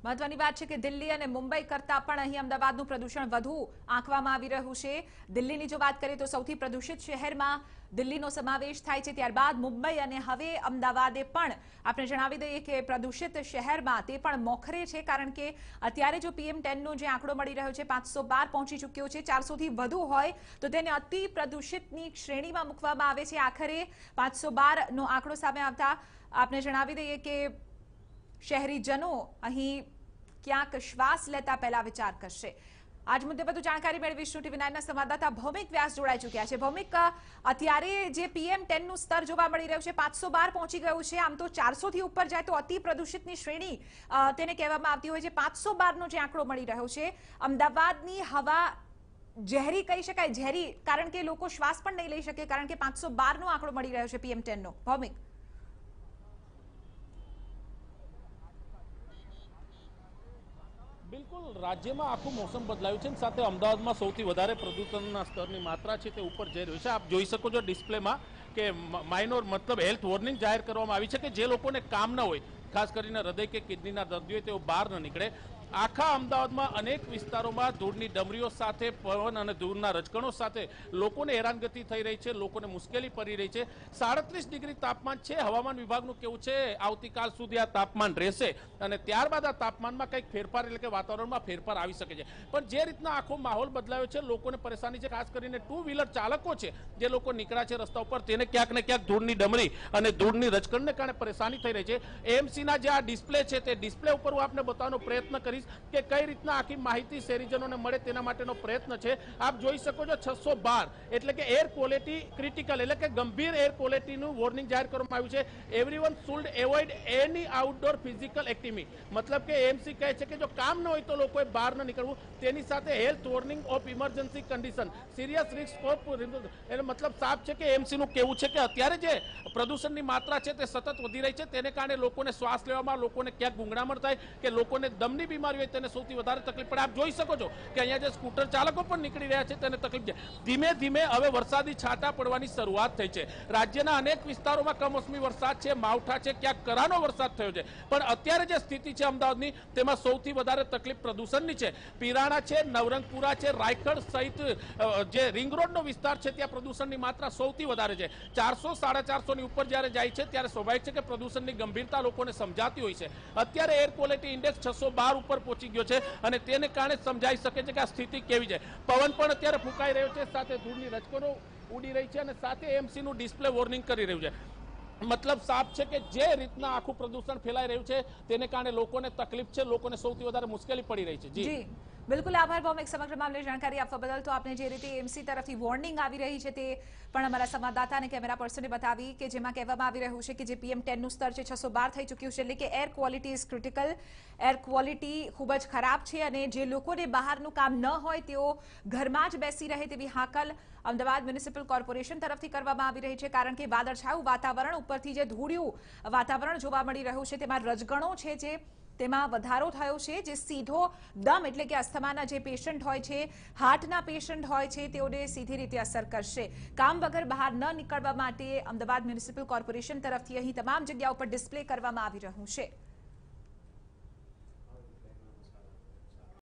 મહત્વની વાત છે કે દિલ્હી અને મુંબઈ કરતાં પણ અહીં અમદાવાદનું પ્રદૂષણ વધુ આંકવામાં આવી રહ્યું છે। દિલ્હીની જો વાત કરીએ તો સૌથી પ્રદૂષિત શહેરમાં દિલ્હીનો સમાવેશ થાય છે, ત્યારબાદ મુંબઈ અને હવે અમદાવાદે પણ આપણે જણાવી દઈએ કે પ્રદૂષિત શહેરમાં તે પણ મોખરે છે, કારણ કે અત્યારે જો PM10નો જે આંકડો મળી રહ્યો છે 512 પહોંચી ચૂક્યો છે। 400થી વધુ હોય તો તેને અતિ પ્રદૂષિતની શ્રેણીમાં મૂકવામાં આવે છે। આખરે 512નો આંકડો સામે આવતા આપણે જણાવી દઈએ કે શહેરીજનો અહીં ક્યાંક શ્વાસ લેતા પહેલા વિચાર કરશે। આજ મુદ્દે વધુ જાણકારી મેળવીશું। TV9ના સંવાદદાતા ભૌમિક વ્યાસ જોડાઈ ચૂક્યા છે। ભૌમિક, અત્યારે જે PM10નું સ્તર જોવા મળી રહ્યું છે 512 પહોંચી ગયું છે। આમ તો 400થી ઉપર જાય તો અતિ પ્રદૂષિતની શ્રેણી તેને કહેવામાં આવતી હોય છે। 512નો જે આંકડો મળી રહ્યો છે, અમદાવાદની હવા ઝેરી કહી શકાય, ઝેરી, કારણ કે લોકો શ્વાસ પણ નહીં લઈ શકે, કારણ કે 512નો આંકડો મળી રહ્યો છે PM10નો। ભૌમિક, બિલકુલ રાજ્યમાં આખું મોસમ બદલાયું છે, સાથે અમદાવાદમાં સૌથી વધારે પ્રદૂષણના સ્તરની માત્રા છે તે ઉપર જઈ રહ્યું છે। આપ જોઈ શકો છો ડિસ્પ્લેમાં કે માઇનોર મતલબ હેલ્થ વોર્નિંગ જાહેર કરવામાં આવી છે કે જે લોકોને કામ ન હોય, ખાસ કરીને હૃદય કે કિડનીના દર્દીઓ, તેઓ બહાર ન નીકળે। આખા અમદાવાદમાં અનેક વિસ્તારોમાં ધૂળની ડમરીઓ સાથે, પવન અને ધૂળના રજકણો સાથે લોકોને હેરાનગતિ થઈ રહી છે, લોકોને મુશ્કેલી પડી રહી છે। 37 ડિગ્રી તાપમાન છે। હવામાન વિભાગનું કેવું છે આવતીકાલ સુધી આ તાપમાન રહેશે અને ત્યારબાદ આ તાપમાનમાં કંઈક ફેરફાર એટલે કે વાતાવરણમાં ફેરફાર આવી શકે છે। પણ જે રીતના આખો માહોલ બદલાયો છે, લોકોને પરેશાની છે, ખાસ કરીને ટુ વ્હીલર ચાલકો છે, જે લોકો નીકળ્યા છે રસ્તા ઉપર, તેને ક્યાંક ને ક્યાંક ધૂળની ડમરી અને ધૂળની રજકણને કારણે પરેશાની થઈ રહી છે। એએમસીના જે આ ડિસ્પ્લે છે તે ડિસ્પ્લે ઉપર હું આપને બતાવવાનો પ્રયત્ન કરીશ કે કઈ રીતના આખી માહિતી શહેરીજનોને મળે તેના માટેનો પ્રયત્ન છે। આપ જોઈ શકો છો 612 એટલે કે એર ક્વોલિટી ક્રિટિકલ એટલે કે ગંભીર એર ક્વોલિટીનું વોર્નિંગ જાહેર કરવામાં આવ્યું છે। Everyone should avoid any outdoor physical activity, મતલબ કે એએમસી કહે છે કે જો કામ ન હોય તો લોકોએ બહાર ન નીકળવું। તેની સાથે health warning of emergency condition, serious risk of, એટલે મતલબ સાફ છે કે એએમસીનું કહેવું છે કે અત્યારે જે પ્રદૂષણની માત્રા છે તે સતત વધી રહી છે, તેને કારણે લોકોને શ્વાસ લેવામાં, લોકોને ક્યાંક ગુંગળામણ થાય કે લોકોને દમની બીમારી હોય તેને સૌથી વધારે તકલીફ પડે। આપ જોઈ શકો છો કે અહીંયા જે સ્કૂટર ચાલકો પણ નીકળી રહ્યા છે તેને તકલીફ છે। ધીમે ધીમે હવે વરસાદી છાંટા પડવાની શરૂઆત થઈ છે। રાજ્યના અનેક વિસ્તારોમાં કમોસમી વરસાદ છે, માવઠા છે, ક્યાંક કરાનો વરસાદ થયો છે, પણ અત્યારે જે સ્થિતિ છે અમદાવાદની, તેમાં સૌથી વધારે તકલીફ પ્રદૂષણની છે। પીરાણા છે, નવરંગપુરા છે, રાયખડ સહિત જે રિંગ રોડનો વિસ્તાર છે ત્યાં પ્રદૂષણની માત્રા સૌથી વધારે છે। 400, 450ની ઉપર જ્યારે જાય છે ત્યારે સ્વાભાવિક છે કે પ્રદૂષણની ગંભીરતા લોકોને સમજાતી હોય છે। અત્યારે એર ક્વોલિટી ઇન્ડેક્સ 612 ઉપર પહોંચી ગયો છે અને તેને કારણે સમજાઈ શકે છે કે આ સ્થિતિ કેવી છે। પવન પણ અત્યારે ફૂંકાઈ રહ્યો છે, સાથે ધૂળની રજકણો ઉડી રહી છે અને સાથે એએમસીનું ડિસ્પ્લે વોર્નિંગ કરી રહ્યું છે। મતલબ સાફ છે કે જે રીતના આખું પ્રદૂષણ ફેલાઈ રહ્યું છે તેને કારણે લોકોને તકલીફ છે, લોકોને સૌથી વધારે મુશ્કેલી પડી રહી છે। જી બિલકુલ આભાર ભૌમિક, સમગ્ર મામલે જાણકારી આપવા બદલ। તો આપને જે રીતે એએમસી તરફથી વોર્નિંગ આવી રહી છે તે પણ અમારા સંવાદદાતા અને કેમેરા પર્સને બતાવી, કે જેમાં કહેવામાં આવી રહ્યું છે કે જે PM10નું સ્તર છે 612 થઈ ચૂક્યું છે, એટલે કે air quality is critical, air quality ખૂબ જ ખરાબ છે અને જે લોકોને બહારનું કામ ન હોય તેઓ ઘરમાં જ બેસી રહે તેવી હાકલ અમદાવાદ મ્યુનિસિપલ કોર્પોરેશન તરફથી કરવામાં આવી રહી છે, કારણ કે વાદળછાયું વાતાવરણ ઉપરથી જે ધૂળિયું વાતાવરણ જોવા મળી રહ્યું છે તેમાં રજગણો છે જે તેમાં વધારો થયો છે, જે સીધો દમ એટલે કે અસ્થમાના જે પેશન્ટ હોય છે, હાર્ટના પેશન્ટ હોય છે, તેઓને સીધી રીતે અસર કરશે। કામ વગર બહાર ન નીકળવા માટે અમદાવાદ મ્યુનિસિપલ કોર્પોરેશન તરફથી અહીં તમામ જગ્યાઓ પર ડિસ્પ્લે કરવામાં આવી રહ્યું છે।